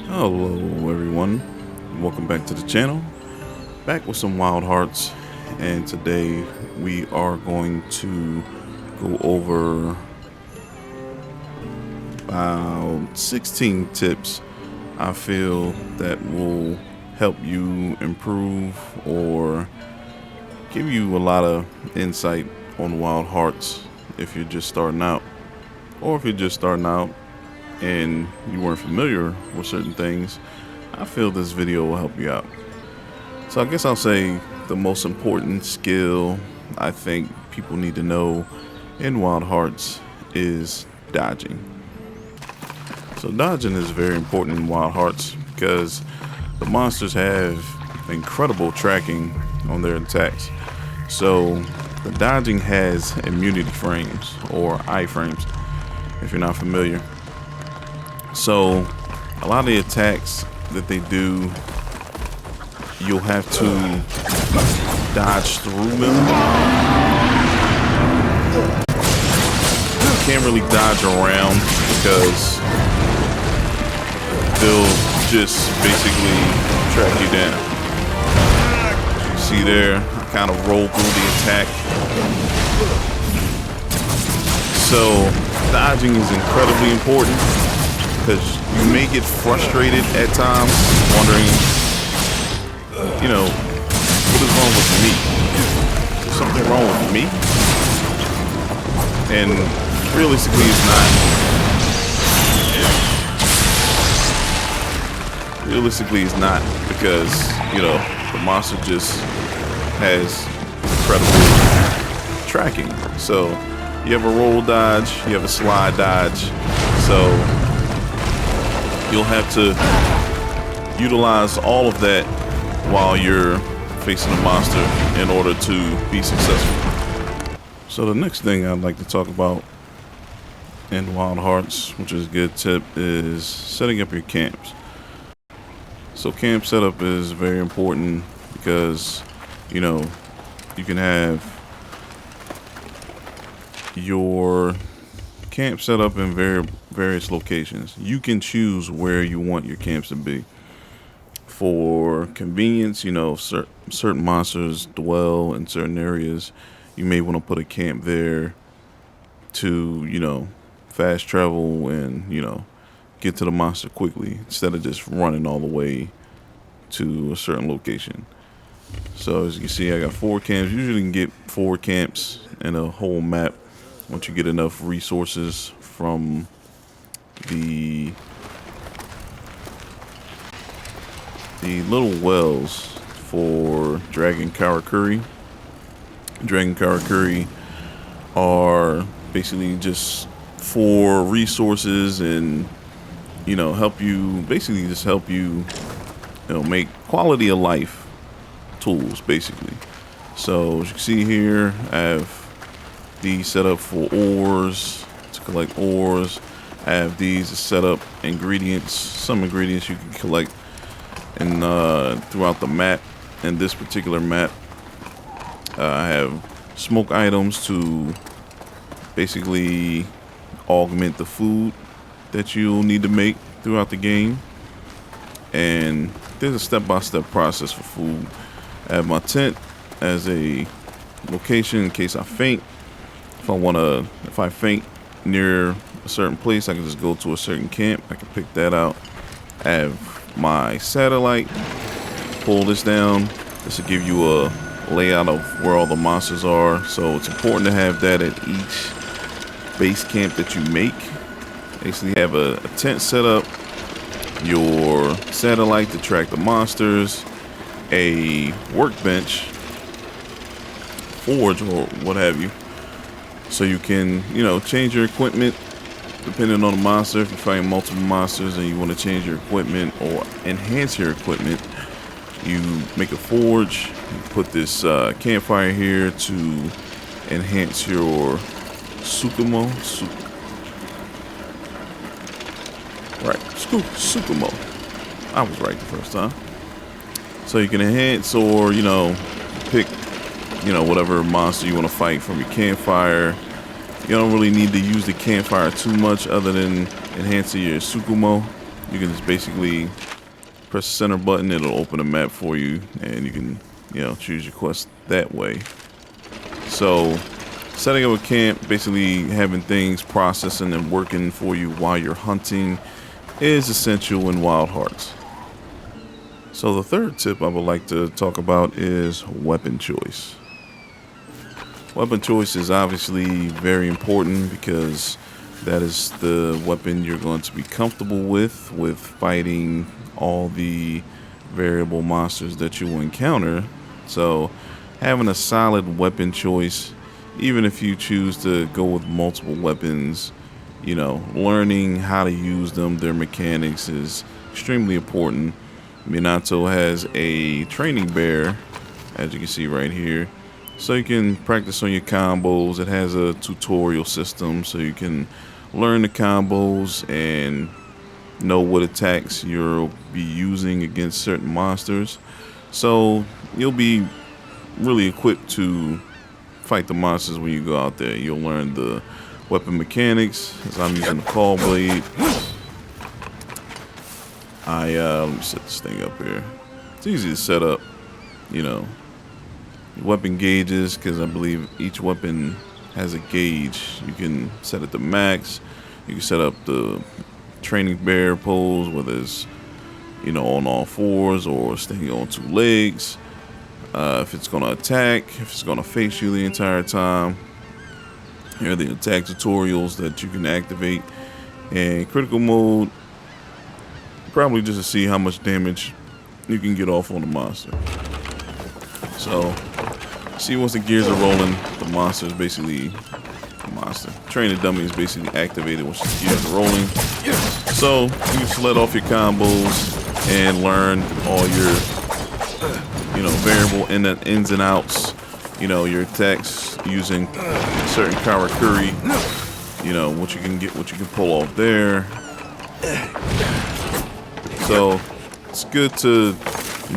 Hello everyone, welcome back to the channel. Back with some Wild Hearts, and today we are going to go over about 16 tips I feel that will help you improve or give you a lot of insight on Wild Hearts if you're just starting out, or if you're just starting out and you weren't familiar with certain things. I feel this video will help you out. So I guess I'll say the most important skill I think people need to know in Wild Hearts is dodging. So dodging is very important in Wild Hearts because the monsters have incredible tracking on their attacks. So the dodging has immunity frames, or iframes if you're not familiar. So a lot of the attacks that they do, you'll have to dodge through them. You can't really dodge around because they'll just basically track you down. As you see there, I kind of roll through the attack. So dodging is incredibly important, because you may get frustrated at times, wondering, you know, what is wrong with me? Is there something wrong with me? And realistically, it's not. Realistically, it's not, because, you know, the monster just has incredible tracking. So you have a roll dodge, you have a slide dodge, so you'll have to utilize all of that while you're facing a monster in order to be successful. So the next thing I'd like to talk about in Wild Hearts, which is a good tip, is setting up your camps. So camp setup is very important because, you know, you can have your camp set up in various locations. You can choose where you want your camps to be. For convenience, you know, certain monsters dwell in certain areas. You may want to put a camp there to, you know, fast travel and, you know, get to the monster quickly instead of just running all the way to a certain location. So as you can see, I got 4 camps. Usually you can get 4 camps in a whole map once you get enough resources from the little wells for Dragon Karakuri. Dragon Karakuri are basically just for resources and, you know, help you, basically just help you, you know, make quality of life tools, basically. So as you can see here, I have these set up for ores, to collect ores. I have these to set up ingredients, some ingredients you can collect in throughout the map. In this particular map, I have smoke items to basically augment the food that you'll need to make throughout the game. And there's a step-by-step process for food. I have my tent as a location in case I faint. If I faint near a certain place, I can just go to a certain camp. I can pick that out. I have my satellite. Pull this down. This will give you a layout of where all the monsters are. So it's important to have that at each base camp that you make. Basically have a tent set up, your satellite to track the monsters, a workbench, forge, or what have you. So you can, you know, change your equipment depending on the monster. If you're fighting multiple monsters and you want to change your equipment or enhance your equipment, you make a forge. You put this campfire here to enhance your Tsukumo. Tsukumo. I was right the first time. So you can enhance, or, you know, pick, you know, whatever monster you want to fight from your campfire. You don't really need to use the campfire too much other than enhancing your Tsukumo. You can just basically press the center button, it'll open a map for you, and you can, choose your quest that way. So, setting up a camp, basically having things processing and working for you while you're hunting is essential in Wild Hearts. So the third tip I would like to talk about is weapon choice. Weapon choice is obviously very important because that is the weapon you're going to be comfortable with fighting all the variable monsters that you will encounter. So having a solid weapon choice, even if you choose to go with multiple weapons, learning how to use them, their mechanics is extremely important. Minato has a training bear, as you can see right here, so you can practice on your combos. It has a tutorial system so you can learn the combos and know what attacks you'll be using against certain monsters. So you'll be really equipped to fight the monsters when you go out there. You'll learn the weapon mechanics, as I'm using the Call Blade. Let me set this thing up here. It's easy to set up, weapon gauges, because I believe each weapon has a gauge. You can set it to max. You can set up the training bear pose, whether it's on all fours or staying on two legs. If it's going to attack, if it's going to face you the entire time. Here are the attack tutorials that you can activate. And critical mode, probably just to see how much damage you can get off on the monster. So, see, once the gears are rolling, the monster is basically training dummy is basically activated once the gears are rolling. So you can just let off your combos and learn all your variable ins and outs. Your attacks using certain Karakuri. What you can get, what you can pull off there. So it's good to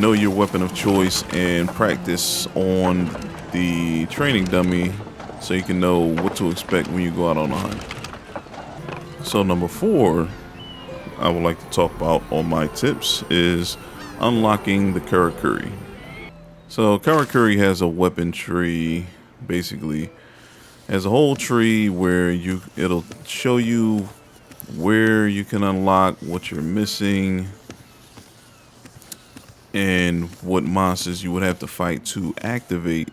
know your weapon of choice and practice on the training dummy so you can know what to expect when you go out on a hunt. So number 4 I would like to talk about on my tips is unlocking the Karakuri. So Karakuri has a weapon tree, basically has a whole tree where it'll show you where you can unlock, what you're missing, and what monsters you would have to fight to activate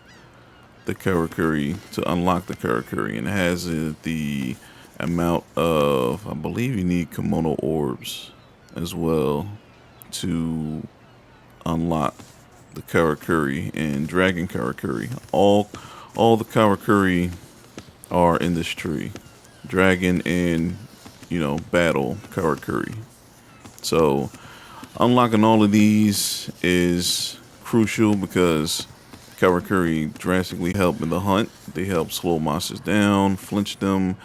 the Karakuri, to unlock the Karakuri. And it has the amount of, I believe you need kimono orbs as well to unlock the Karakuri and Dragon Karakuri. All the Karakuri are in this tree. Dragon and, battle Karakuri. So unlocking all of these is crucial because Karakuri drastically help in the hunt. They help slow monsters down, flinch them,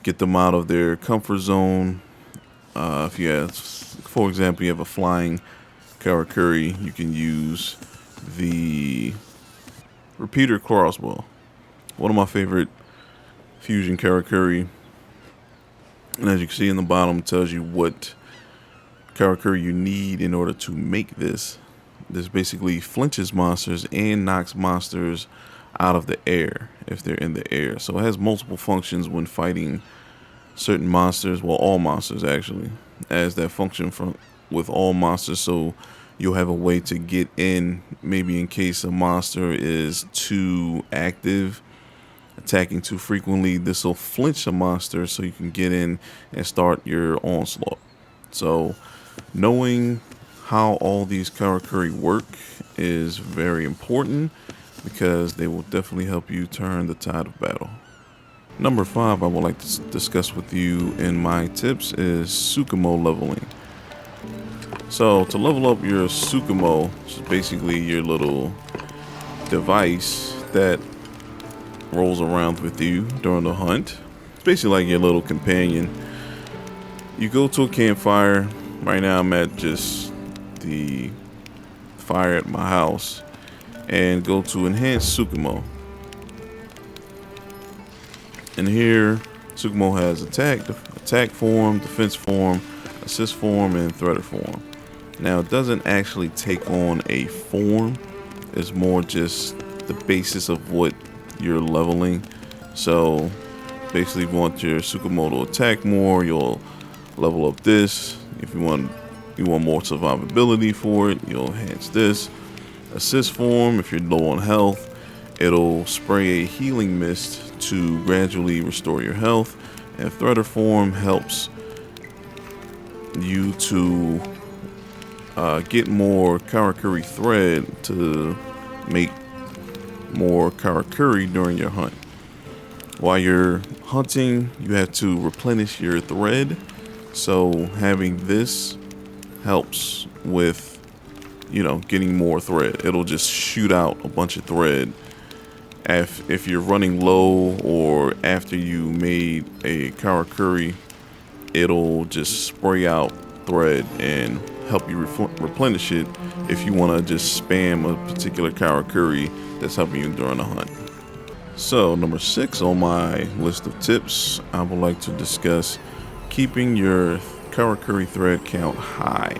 get them out of their comfort zone. If you have, for example, you have a flying Karakuri, you can use the repeater crossbow. One of my favorite fusion Karakuri. And as you can see in the bottom, it tells you what Karakuri you need in order to make this. This basically flinches monsters and knocks monsters out of the air if they're in the air. So it has multiple functions when fighting certain monsters. Well, all monsters actually. As that function with all monsters, so you'll have a way to get in, maybe in case a monster is too active, attacking too frequently. This will flinch a monster so you can get in and start your onslaught. So knowing how all these Karakuri work is very important because they will definitely help you turn the tide of battle. Number 5 I would like to discuss with you in my tips is Tsukumo leveling. So to level up your Tsukumo, which is basically your little device that rolls around with you during the hunt. It's basically like your little companion. You go to a campfire. Right now I'm at just the fire at my house, and go to enhance Tsukumo. And here, Tsukumo has attack form, defense form, assist form, and threader form. Now, it doesn't actually take on a form. It's more just the basis of what you're leveling. So, basically, if you want your Tsukumo to attack more, you'll level up this. If you want more survivability for it, you'll enhance this. Assist form, if you're low on health, it'll spray a healing mist to gradually restore your health. And threader form helps you to get more Karakuri thread to make more Karakuri during your hunt. While you're hunting, you have to replenish your thread. So having this helps with, getting more thread. It'll just shoot out a bunch of thread. If you're running low or after you made a Karakuri, it'll just spray out thread and help you replenish it if you want to just spam a particular Karakuri that's helping you during a hunt. So number 6 on my list of tips, I would like to discuss keeping your Karakuri thread count high.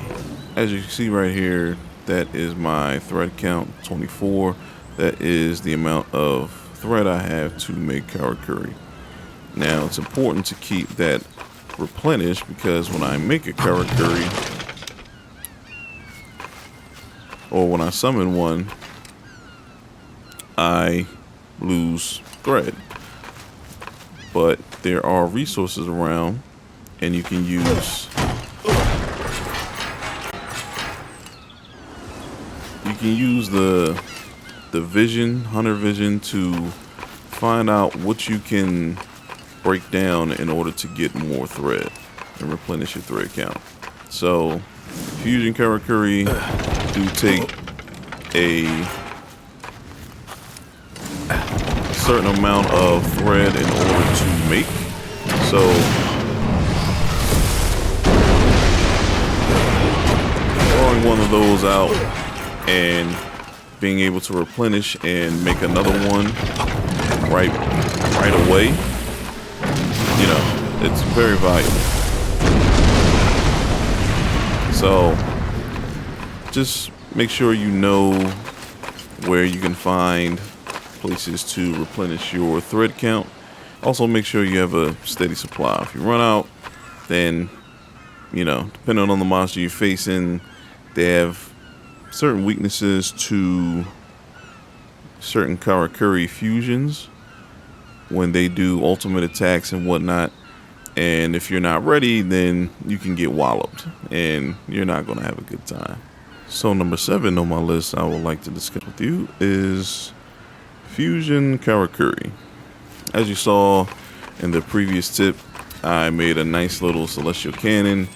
As you can see right here, that is my thread count, 24. That is the amount of thread I have to make Karakuri. Now it's important to keep that replenished because when I make a Karakuri, or when I summon one, I lose thread. But there are resources around, and you can use the vision, hunter vision, to find out what you can break down in order to get more thread and replenish your thread count. So fusion Karakuri do take a certain amount of thread in order to make. So throwing one of those out and being able to replenish and make another one right away, it's very valuable. So just make sure you know where you can find places to replenish your thread count. Also make sure you have a steady supply. If you run out, then depending on the monster you're facing, they have certain weaknesses to certain Karakuri fusions when they do ultimate attacks and whatnot. And if you're not ready, then you can get walloped and you're not going to have a good time. So number 7 on my list I would like to discuss with you is fusion Karakuri. As you saw in the previous tip, I made a nice little celestial cannon.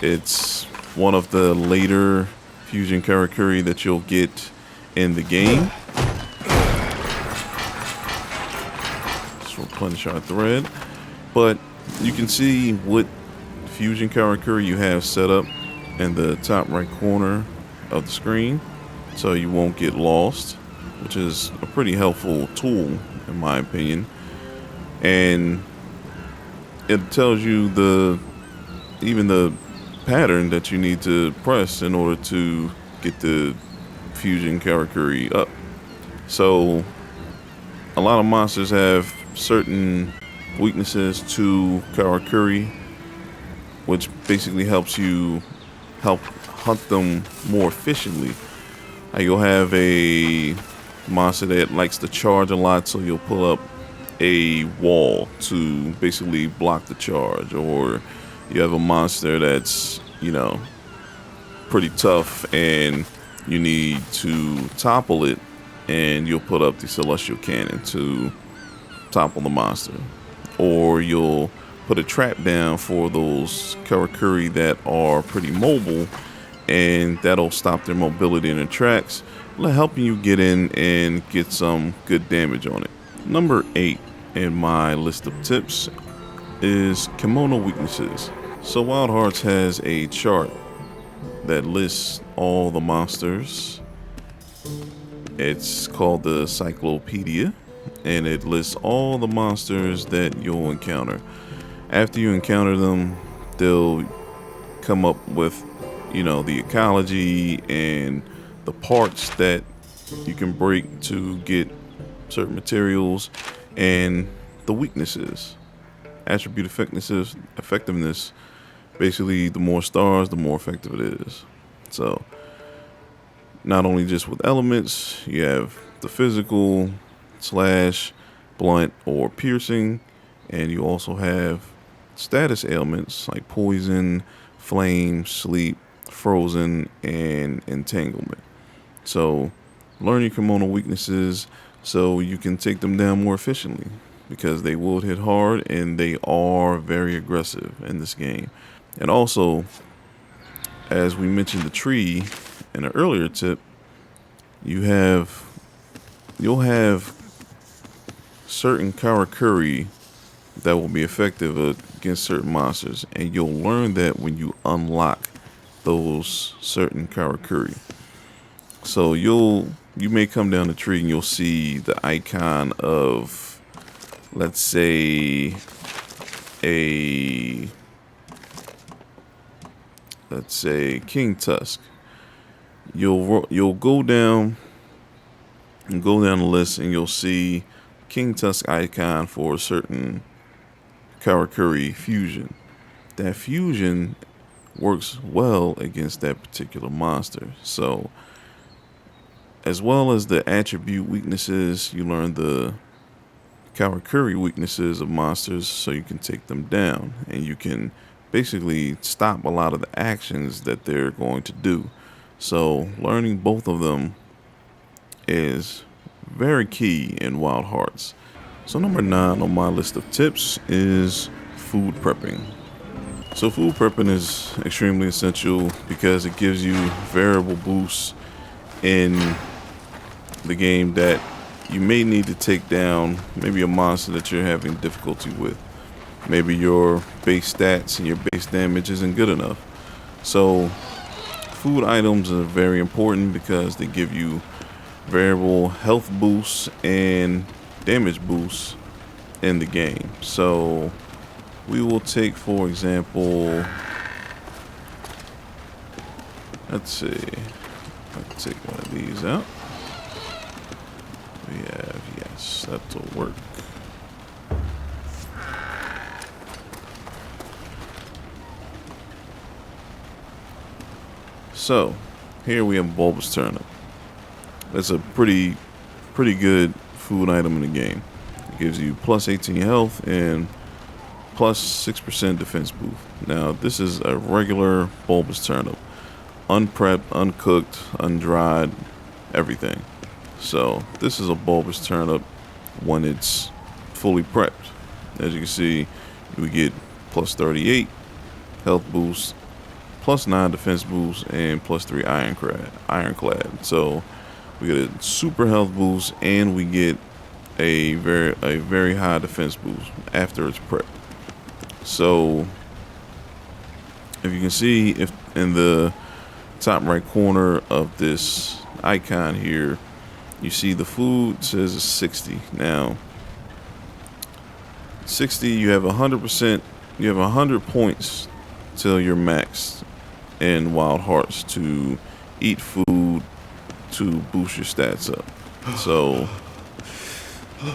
It's one of the later fusion Karakuri that you'll get in the game. Just replenish our thread. But you can see what fusion Karakuri you have set up in the top right corner of the screen, so you won't get lost, which is a pretty helpful tool in my opinion. And it tells you even the pattern that you need to press in order to get the fusion Karakuri up. So a lot of monsters have certain weaknesses to Karakuri, which basically helps you hunt them more efficiently. You'll have a monster that likes to charge a lot, so you'll pull up a wall to basically block the charge. Or you have a monster that's, pretty tough and you need to topple it, and you'll put up the celestial cannon to topple the monster. Or you'll put a trap down for those Karakuri that are pretty mobile, and that'll stop their mobility in the tracks, helping you get in and get some good damage on it. Number 8 in my list of tips is kimono weaknesses. So Wild Hearts has a chart that lists all the monsters. It's called the Cyclopedia, and it lists all the monsters that you'll encounter. After you encounter them, they'll come up with, the ecology and the parts that you can break to get certain materials, and the weaknesses, attribute effectiveness. Basically, the more stars, the more effective it is. So, not only just with elements, you have the physical, slash, blunt, or piercing, and you also have status ailments like poison, flame, sleep, frozen, and entanglement. So, learn your kimono weaknesses so you can take them down more efficiently, because they will hit hard and they are very aggressive in this game. And also, as we mentioned the tree in an earlier tip, you'll have certain karakuri that will be effective against certain monsters, and you'll learn that when you unlock those certain karakuri. So you may come down the tree and you'll see the icon of, let's say, a King Tusk. You'll go down the list and you'll see King Tusk icon for a certain Karakuri fusion. That fusion works well against that particular monster. So, as well as the attribute weaknesses, you learn the Karakuri weaknesses of monsters so you can take them down, and you can basically stop a lot of the actions that they're going to do. So, learning both of them is very key in Wild Hearts. So, number 9 on my list of tips is food prepping. So, food prepping is extremely essential because it gives you variable boosts in the game that you may need to take down maybe a monster that you're having difficulty with. Maybe your base stats and your base damage isn't good enough. So, food items are very important because they give you variable health boosts and damage boosts in the game. So, we will take, for example, let's see, let's take one of these out. We have, yes, that'll work. So, here we have Bulbous Turnip. That's a pretty good food item in the game. It gives you plus 18 health and plus 6% defense boost. Now, this is a regular Bulbous Turnip. Unprepped, uncooked, undried, everything. So, this is a Bulbous Turnip when it's fully prepped. As you can see, we get plus 38 health boost, plus 9 defense boost, and plus 3 ironclad. So, we get a super health boost, and we get a very high defense boost after it's prepped. So, if you can see, if in the top right corner of this icon here, you see the food says it's 60. Now, 60, you have 100%. You have 100 points till you're maxed in Wild Hearts to eat food to boost your stats up. So,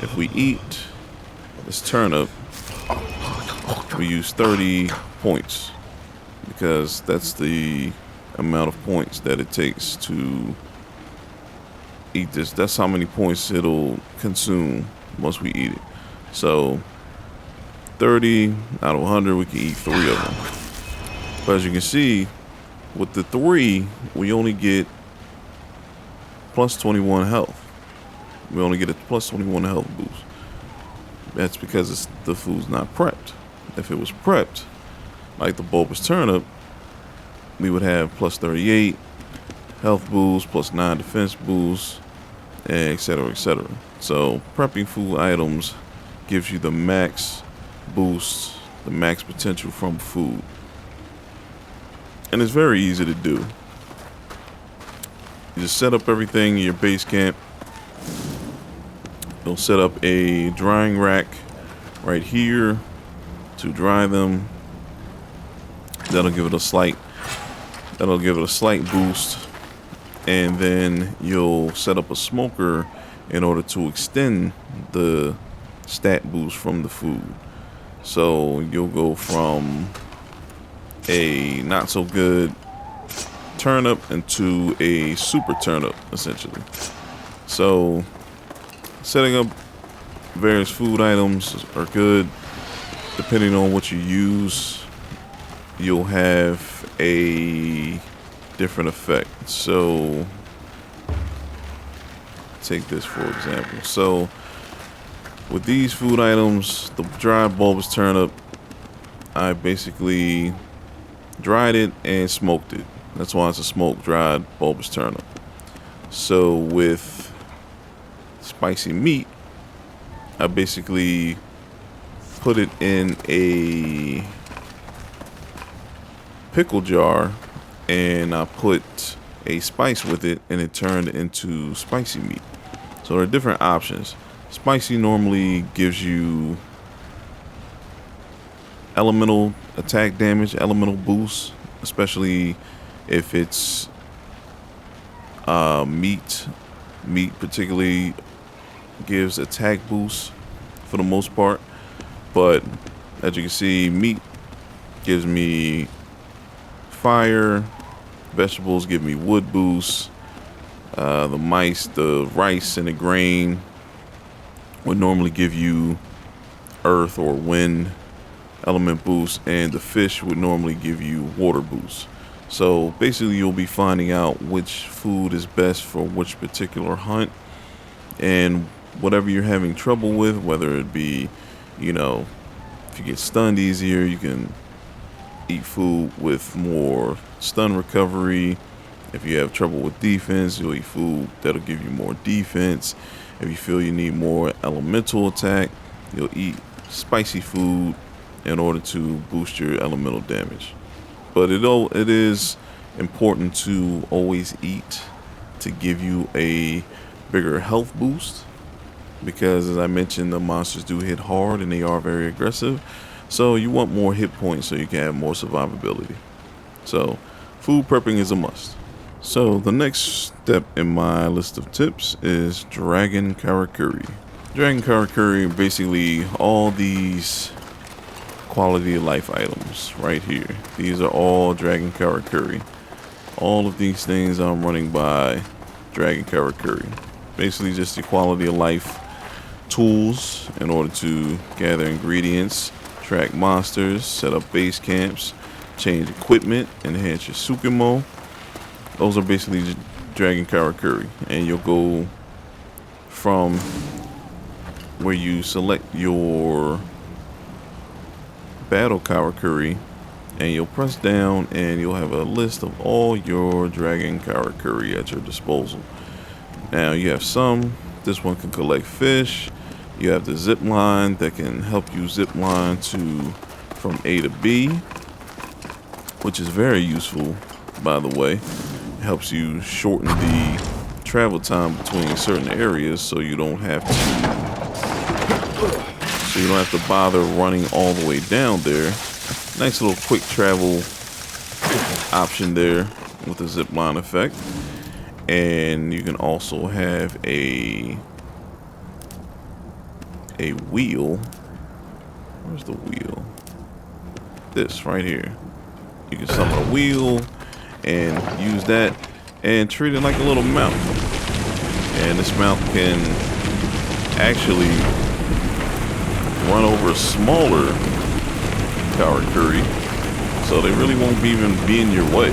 if we eat this turnip, we use 30 points because that's the amount of points that it takes to eat this. That's how many points it'll consume once we eat it. So 30 out of 100, we can eat 3 of them. But as you can see, with the 3, we only get plus 21 health. We only get a plus 21 health boost. That's because the food's not prepped. If it was prepped, like the Bulbous Turnip, we would have plus 38 health boost, plus 9 defense boost, and etc. etc. So prepping food items gives you the max boost, the max potential from food. And it's very easy to do. You just set up everything in your base camp, You'll set up a drying rack right here to dry them. That'll give it a slight boost, and then you'll set up a smoker in order to extend the stat boost from the food. So you'll go from a not so good turnip into a super turnip, essentially. So setting up various food items are good. Depending on what you use, you'll have a different effect. So take this for example. So with these food items, the dried bulbous turnip, I basically dried it and smoked it. That's why it's a smoked dried bulbous turnip. So with spicy meat, I basically put it in a pickle jar and I put a spice with it and it turned into spicy meat. So there are different options. Spicy normally gives you elemental attack damage, elemental boost, especially if it's meat. Meat particularly gives attack boost for the most part, but as you can see, meat gives me fire, vegetables give me wood boost, the rice and the grain would normally give you earth or wind element boost, and the fish would normally give you water boost. So basically you'll be finding out which food is best for which particular hunt, and whatever you're having trouble with, whether it be, if you get stunned easier, you can eat food with more stun recovery. If you have trouble with defense, you'll eat food that'll give you more defense. If you feel you need more elemental attack, you'll eat spicy food in order to boost your elemental damage. But it is important to always eat to give you a bigger health boost, because as I mentioned, the monsters do hit hard and they are very aggressive. So you want more hit points so you can have more survivability. So food prepping is a must. So the next step in my list of tips is Dragon Karakuri. Dragon Karakuri, basically all these quality of life items right here. These are all Dragon Karakuri. All of these things I'm running by Dragon Karakuri. Basically just the quality of life tools in order to gather ingredients, track monsters, set up base camps, change equipment, enhance your Sukimo. Those are basically Dragon Karakuri, and you'll go from where you select your battle Karakuri and you'll press down and you'll have a list of all your Dragon Karakuri at your disposal. Now you have this one can collect fish. You have the zip line that can help you zip line from A to B, which is very useful, by the way. It helps you shorten the travel time between certain areas, so you don't have to bother running all the way down there. Nice little quick travel option there with the zip line effect. And you can also have a wheel. Where's the wheel? This right here. You can summon a wheel and use that and treat it like a little mount. And this mount can actually run over smaller Karakuri, so they really won't even be in your way.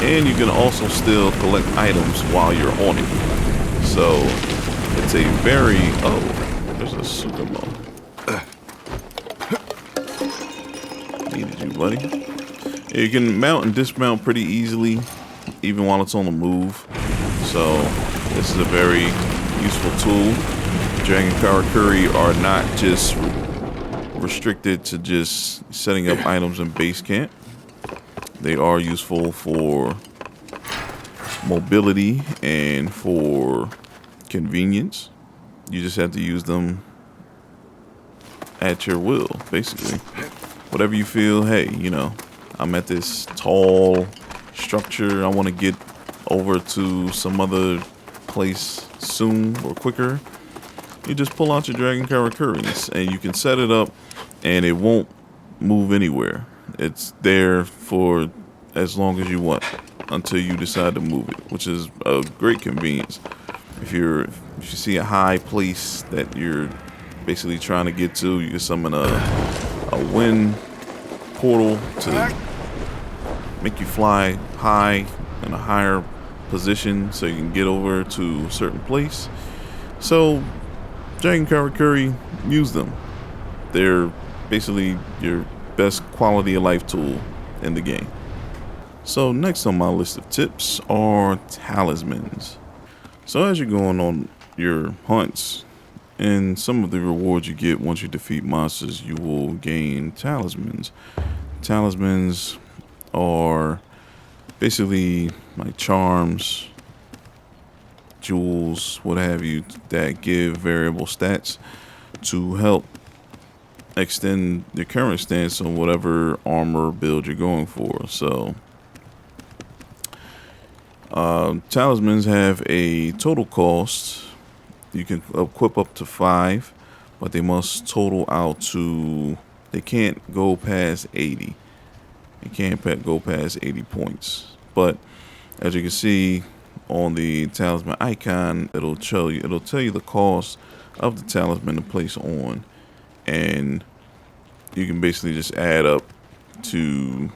And you can also still collect items while you're on it. So it's a very... Oh, there's a Sukimo. Needed you, buddy. Yeah, you can mount and dismount pretty easily, even while it's on the move. So this is a very useful tool. Dragon Karakuri are not just restricted to just setting up items in base camp. They are useful for mobility and for convenience. You just have to use them at your will, basically. Whatever you feel, hey, I'm at this tall structure. I want to get over to some other place soon or quicker. You just pull out your Dragon Karakuris and you can set it up and it won't move anywhere. It's there for as long as you want until you decide to move it, which is a great convenience. If you see a high place that you're basically trying to get to, you can summon a wind portal to make you fly high in a higher position so you can get over to a certain place. So Dragon Karakuri, use them. They're basically your best quality of life tool in the game. So next on my list of tips are talismans. So as you're going on your hunts, and some of the rewards you get once you defeat monsters, you will gain talismans. Talismans are basically like charms, jewels, what have you, that give variable stats to help extend your current stance on whatever armor build you're going for. So talismans have a total cost. You can equip up to 5, but they must total out to, they can't go past 80. They can't go past 80 points. But as you can see on the talisman icon, it'll tell you the cost of the talisman to place on, and you can basically just add up to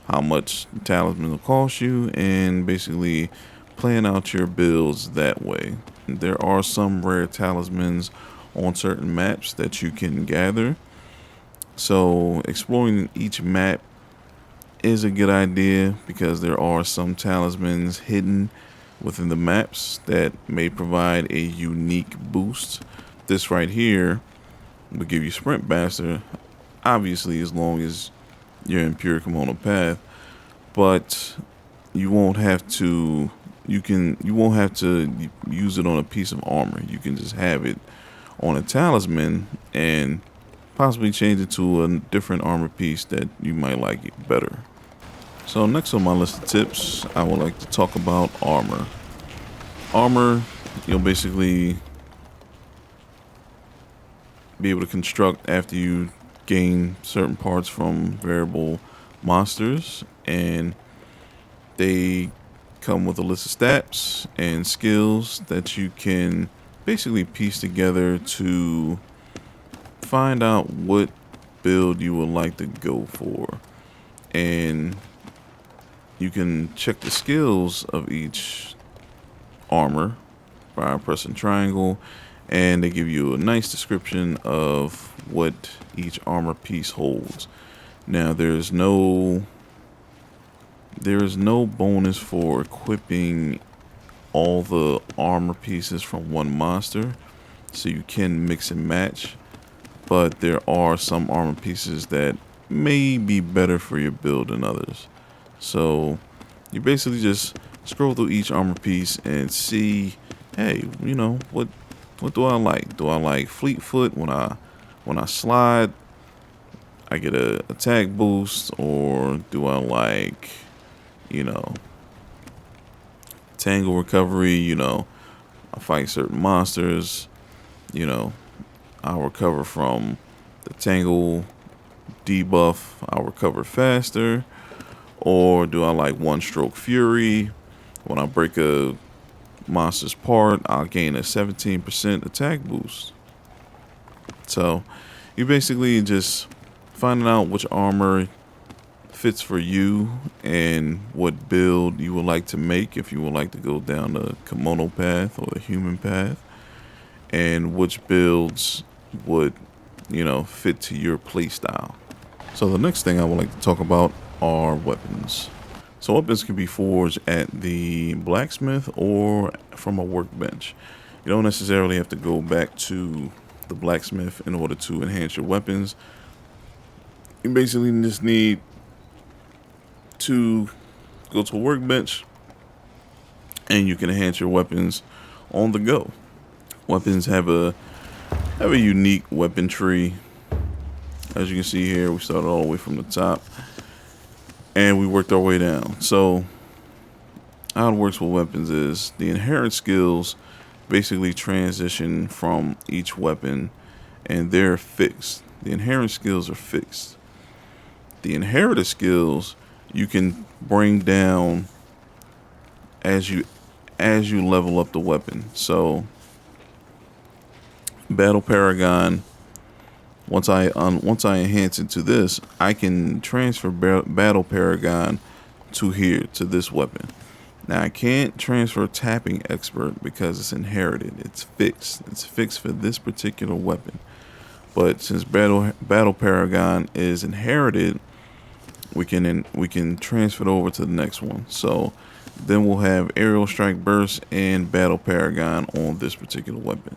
how much the talisman will cost you, and basically plan out your builds that way. There are some rare talismans on certain maps that you can gather, so exploring each map is a good idea because there are some talismans hidden within the maps that may provide a unique boost. This right here will give you Sprint Master, obviously as long as you're in pure Kimono Path, but you won't have to use it on a piece of armor. You can just have it on a talisman and possibly change it to a different armor piece that you might like it better. So next on my list of tips, I would like to talk about armor. Armor, you'll basically be able to construct after you gain certain parts from variable monsters, and they come with a list of stats and skills that you can basically piece together to find out what build you would like to go for. And you can check the skills of each armor by pressing triangle, and they give you a nice description of what each armor piece holds. Now there is no bonus for equipping all the armor pieces from one monster, so you can mix and match, but there are some armor pieces that may be better for your build than others. So you basically just scroll through each armor piece and see, hey, what do I like? Do I like Fleet Foot? When I slide, I get a attack boost, or do I like, Tangle Recovery? I fight certain monsters, I'll recover from the Tangle debuff, I'll recover faster. Or do I like One Stroke Fury? When I break a monster's part, I'll gain a 17% attack boost. So you basically just finding out which armor fits for you and what build you would like to make, if you would like to go down the Kimono path or the human path, and which builds would fit to your playstyle. So the next thing I would like to talk about are weapons. So weapons can be forged at the blacksmith or from a workbench. You don't necessarily have to go back to the blacksmith in order to enhance your weapons. You basically just need to go to a workbench, and you can enhance your weapons on the go. Weapons have a unique weapon tree. As you can see here, we started all the way from the top and we worked our way down. So how it works with weapons is the inherent skills basically transition from each weapon, and they're fixed. The inherent skills are fixed. The inherited skills you can bring down as you level up the weapon. So Battle Paragon, once I enhance it to this, I can transfer Battle Paragon to here, to this weapon. Now I can't transfer Tapping Expert because it's inherited. It's fixed. It's fixed for this particular weapon. But since Battle Paragon is inherited, we can transfer it over to the next one. So then we'll have Aerial Strike Burst and Battle Paragon on this particular weapon.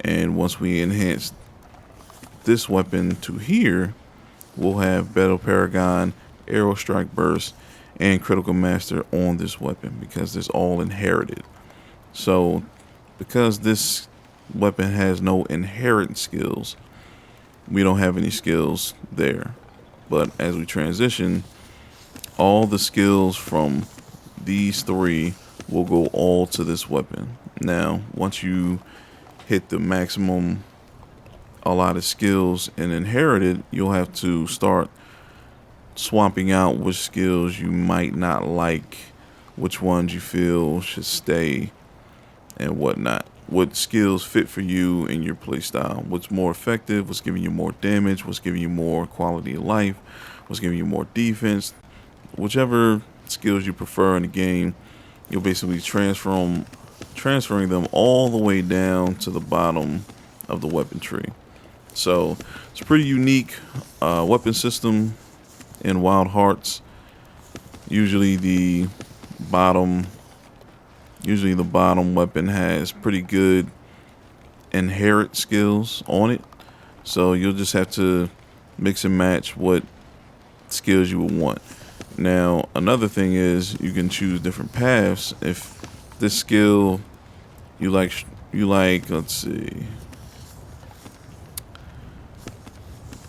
And once we enhance this weapon to here, we'll have Battle Paragon, Aerial Strike Burst, and Critical Master on this weapon because it's all inherited. So because this weapon has no inherent skills, we don't have any skills there. But as we transition, all the skills from these three will go all to this weapon. Now, once you hit the maximum allotted skills and inherited, you'll have to start swapping out which skills you might not like, which ones you feel should stay, and whatnot. What skills fit for you and your playstyle? What's more effective? What's giving you more damage? What's giving you more quality of life? What's giving you more defense? Whichever skills you prefer in the game, you'll basically transferring them all the way down to the bottom of the weapon tree. So it's a pretty unique weapon system in Wild Hearts. Usually the bottom weapon has pretty good inherent skills on it. So you'll just have to mix and match what skills you would want. Now, another thing is you can choose different paths. If this skill you like, let's see.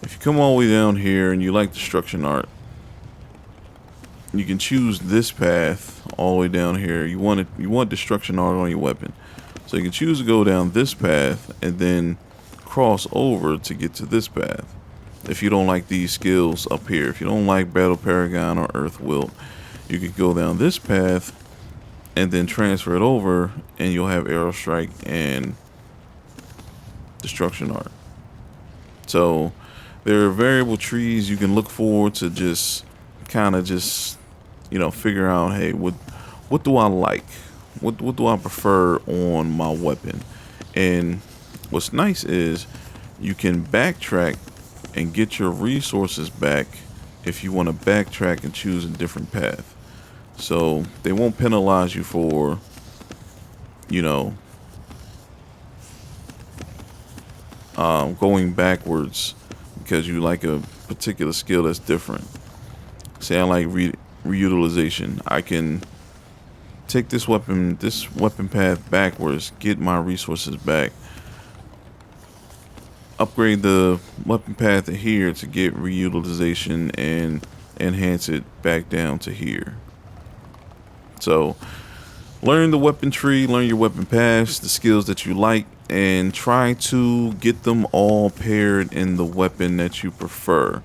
If you come all the way down here and you like Destruction Art, you can choose this path all the way down here. You want Destruction Art on your weapon. So you can choose to go down this path and then cross over to get to this path. If you don't like these skills up here, if you don't like Battle Paragon or Earth Wilt, you could go down this path and then transfer it over, and you'll have Arrow Strike and Destruction Art. So there are variable trees you can look for to just kind of figure out, hey, what do I like? What do I prefer on my weapon? And what's nice is you can backtrack and get your resources back if you want to backtrack and choose a different path. So they won't penalize you for, going backwards because you like a particular skill that's different. Say I like reutilization. I can take this weapon path backwards, get my resources back, upgrade the weapon path to here to get reutilization and enhance it back down to here. So learn the weapon tree, learn your weapon paths, the skills that you like, and try to get them all paired in the weapon that you prefer,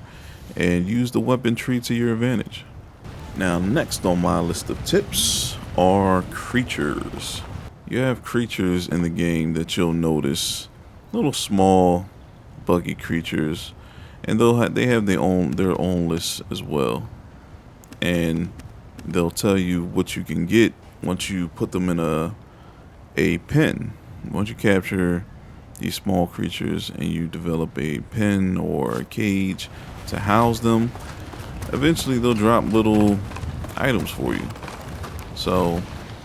and use the weapon tree to your advantage. Now, next on my list of tips are creatures. You have creatures in the game that you'll notice, little small buggy creatures, and they have their own list as well, and they'll tell you what you can get once you put them in a pen. Once you capture these small creatures and you develop a pen or a cage to house them, eventually they'll drop little items for you. So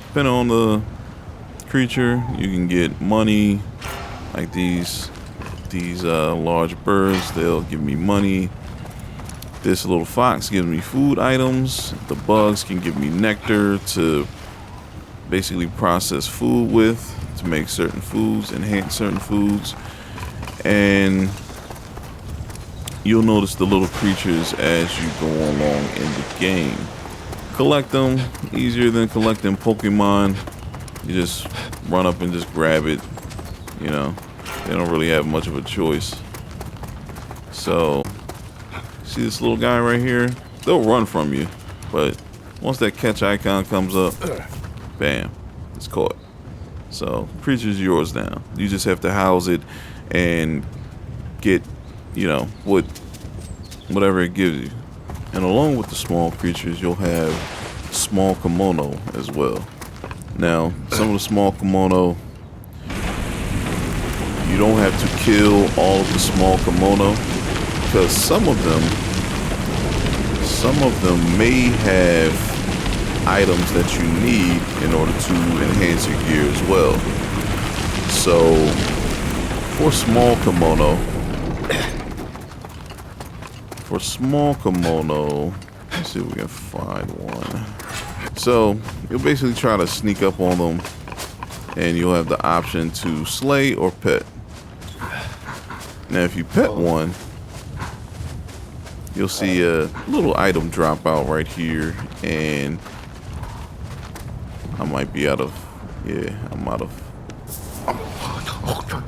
depending on the creature, you can get money, like these large birds, they'll give me money. This little fox gives me food items. The bugs can give me nectar to basically process food with to make certain foods, enhance certain foods. And you'll notice the little creatures as you go along in the game. Collect them, easier than collecting Pokemon. You just run up and just grab it. You know, they don't really have much of a choice. So, see this little guy right here? They'll run from you, but once that catch icon comes up, bam, it's caught. So, creature's yours now. You just have to house it and get, you know, whatever it gives you. And along with the small creatures, you'll have small kimono as well. Now, some of the small kimono, you don't have to kill all of the small kimono, because some of them may have items that you need in order to enhance your gear as well. So, for small kimono, let's see if we can find one. So, you'll basically try to sneak up on them, and you'll have the option to slay or pet. Now, if you pet one, you'll see a little item drop out right here, and I might be out of, I'm out of,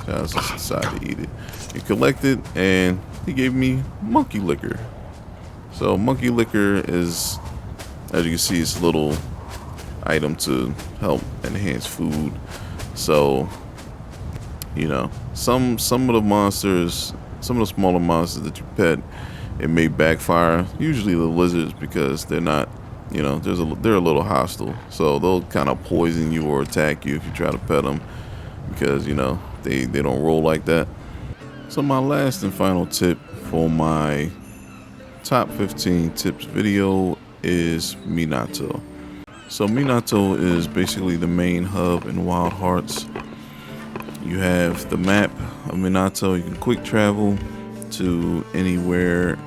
I just decided to eat it. You collect it, and he gave me monkey liquor. So monkey liquor is, as you can see, it's a little item to help enhance food. So, you know, some of the monsters, some of the smaller monsters that you pet, it may backfire. Usually the lizards, because they're not, you know, they're a little hostile. So they'll kind of poison you or attack you if you try to pet them, because, you know, they don't roll like that. So my last and final tip for my top 15 tips video is Minato. So Minato is basically the main hub in Wild Hearts. You have the map of Minato. You can quick travel to anywhere,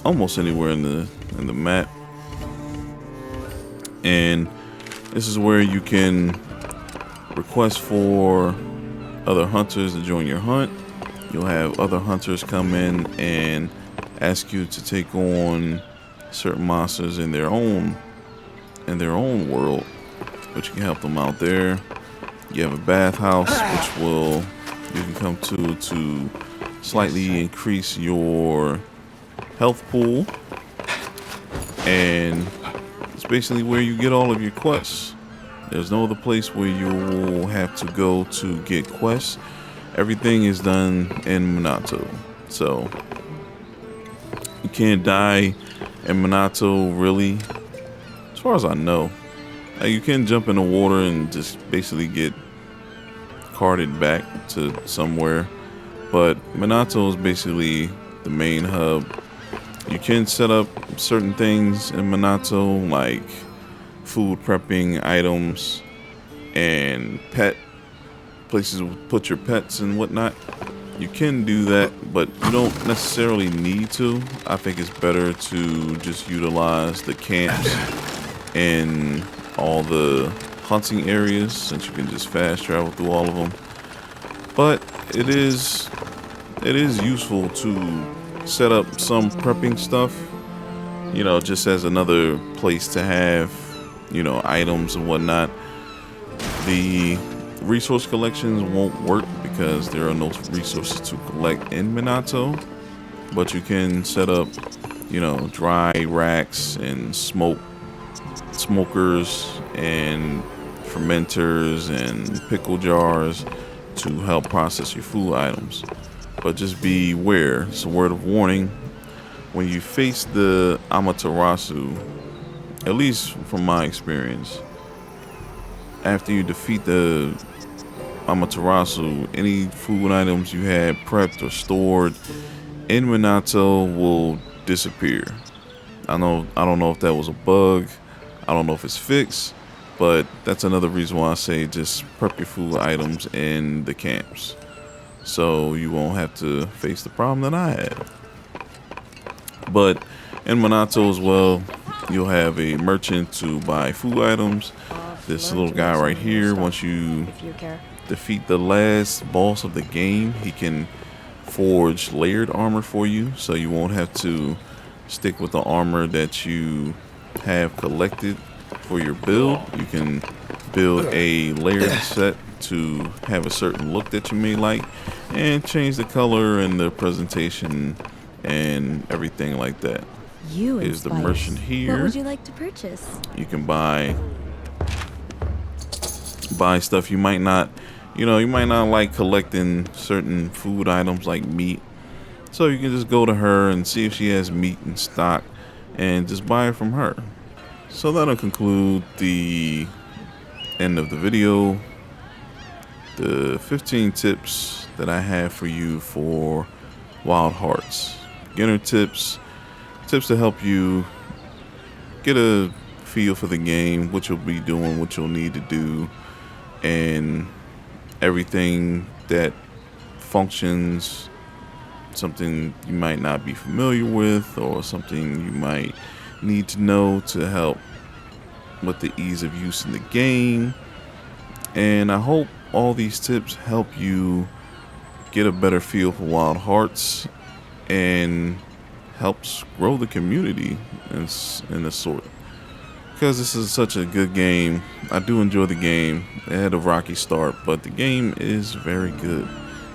almost anywhere in the map. And this is where you can request for other hunters to join your hunt. You'll have other hunters come in and ask you to take on certain monsters in their own world, which can help them out there. You have a bathhouse, which you can come to slightly increase your health pool, and it's basically where you get all of your quests. There's no other place where you will have to go to get quests. Everything is done in Minato. So you can't die in Minato, really, as far as I know. Like, you can jump in the water and just basically get carted back to somewhere, but Minato is basically the main hub. You can set up certain things in Minato, like food prepping items and pet places to put your pets and whatnot. You can do that, but you don't necessarily need to. I think it's better to just utilize the camps and all the hunting areas, since you can just fast travel through all of them. But it is useful to set up some prepping stuff, you know, just as another place to have, you know, items and whatnot. The resource collections won't work because there are no resources to collect in Minato, but you can set up, you know, dry racks and smokers and fermenters and pickle jars to help process your food items. But just beware, it's a word of warning, when you face the Amaterasu, at least from my experience, after you defeat the Amaterasu, any food items you had prepped or stored in Minato will disappear. I don't know if that was a bug. I don't know if it's fixed, but that's another reason why I say just prep your food items in the camps, so you won't have to face the problem that I had. But in Minato as well, you'll have a merchant to buy food items. this Learn little to guy make right some new here, stuff, once you if you care. defeat the last boss of the game, he can forge layered armor for you, so you won't have to stick with the armor that you have collected for your build. You can build a layered set to have a certain look that you may like and change the color and the presentation and everything like that. You Here's the inspire. merchant What here. would you like to purchase? You can buy stuff you might not, you might not like collecting certain food items like meat. So you can just go to her and see if she has meat in stock and just buy it from her. So that'll conclude the end of the video. The 15 tips that I have for you for Wild Hearts. Beginner tips to help you get a feel for the game, what you'll be doing, what you'll need to do, and everything that functions, something you might not be familiar with or something you might need to know to help with the ease of use in the game. And I hope all these tips help you get a better feel for Wild Hearts and helps grow the community in the sort. Because this is such a good game. I do enjoy the game. It had a rocky start, but the game is very good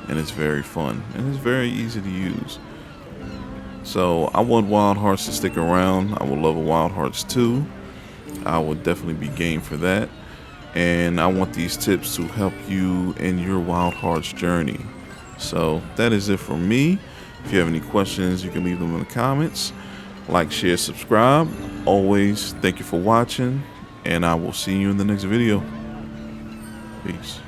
and it's very fun and it's very easy to use. So I want Wild Hearts to stick around. I would love a Wild Hearts 2. I would definitely be game for that. And I want these tips to help you in your Wild Hearts journey. So that is it for me. If you have any questions, you can leave them in the comments. Like, share, subscribe. Always thank you for watching, and I will see you in the next video. Peace.